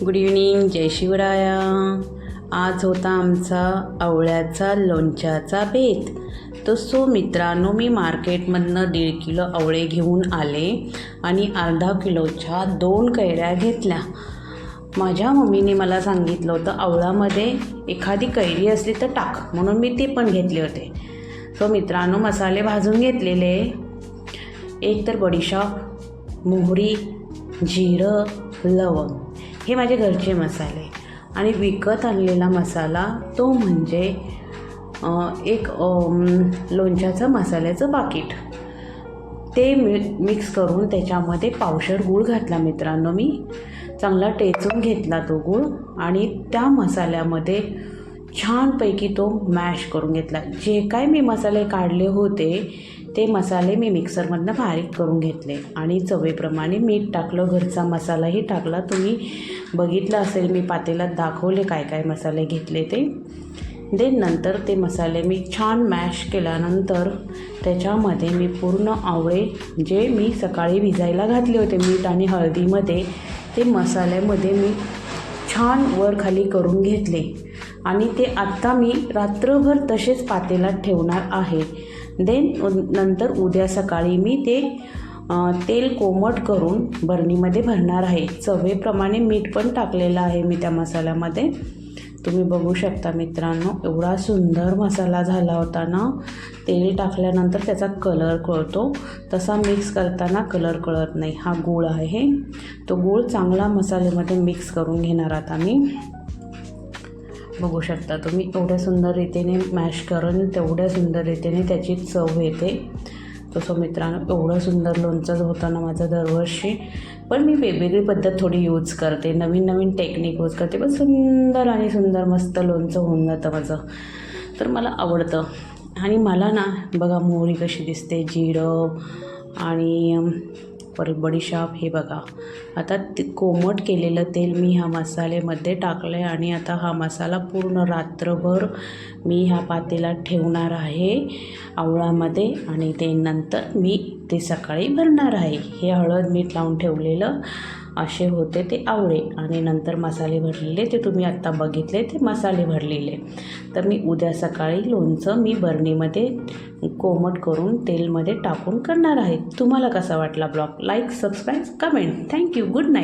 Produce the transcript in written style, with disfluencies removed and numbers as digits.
Good evening, जय शिवराया. आज होता आमचा आवळ्याचा लोणच्याचा बेत. सो मित्रांनो, मी मार्केटमधनं 1.5 किलो आवळे घेऊन आले आणि अर्धा किलोच्या 2 कैऱ्या घेतल्या. माझ्या मम्मीने मला सांगितलं होतं आवळामध्ये एखादी कैरी असली तर टाक, म्हणून मी ते पण घेतले होते. सो मित्रांनो, मसाले भाजून घेतलेले. एक तर बडीशेप, मोहरी, जिरं, लवंग हे माझे घरचे मसाले. आणि विकत आणलेला मसाला तो म्हणजे एक लोणच्याचं मसाल्याचं पाकीट. ते मिक्स करून त्याच्यामध्ये पावशर गूळ घातला मित्रांनो. मी चांगला टेचून घेतला तो गूळ आणि त्या मसाल्यामध्ये छानपैकी तो मॅश करून घेतला. जे काय मी मसाले काढले होते ते मसाले मी मिक्सरमधनं बारीक करून घेतले आणि चवीप्रमाणे मीठ टाकलं, घरचा मसालाही टाकला. तुम्ही बघितलं असेल, मी पातेल्यात दाखवले काय काय मसाले घेतले ते. नंतर ते मसाले मी छान मॅश केल्यानंतर त्याच्यामध्ये मी पूर्ण आवळे जे मी सकाळी भिजायला घातले होते मीठ आणि हळदीमध्ये, ते मसाल्यामध्ये मी छान वर खाली करून घेतले आणि ते आत्ता मी रात्रभर तसेच पातेल्यात ठेवणार आहे. नंतर उद्या सकाळी मी ते तेल कोमट करून बरणीमध्ये भरणार आहे. चवीप्रमाणे मीठ पण टाकलेलं आहे मी त्या मसाल्यामध्ये. तुम्ही बघू शकता मित्रांनो, एवढा सुंदर मसाला झाला होता ना. तेल टाकल्यानंतर त्याचा कलर कळतो, तसा मिक्स करताना कलर कळत नाही. हा गूळ आहे, तो गूळ चांगला मसाल्यामध्ये मिक्स करून घेणार आता मी. बघू शकता तुम्ही, एवढ्या सुंदर रीतीने मॅश करून तेवढ्या सुंदर रीतीने त्याची चव येते. तसं मित्रांनो, एवढं सुंदर लोणचं होतं ना माझं दरवर्षी. पण मी वेगवेगळी पद्धत थोडी यूज करते, नवीन नवीन टेक्निक यूज करते, पण सुंदर आणि सुंदर मस्त लोणचं होऊन जातं माझं. तर मला आवडतं. आणि मला ना बघा मोहरी कशी दिसते, जिरं आणि परत बडीशेप हे बघा. आता ते कोमट केलेलं तेल मी ह्या मसाल्यामध्ये टाकलं आहे आणि आता हा मसाला पूर्ण रात्रभर मी ह्या पातेल्यात ठेवणार आहे आवळामध्ये आणि ते नंतर मी ते सकाळी भरणार आहे. हे हळद मीठ लावून ठेवलेलं असे होते ते आवळे. आणि नंतर मसाले भरलेले ते तुम्ही आत्ता बघितले, ते मसाले भरलेले. तर मी उद्या सकाळी लोणचं मी बरणीमध्ये कोमट करून तेलमध्ये टाकून करणार आहे. तुम्हाला कसा वाटला blog? Like, subscribe, comment. Thank you. Good night.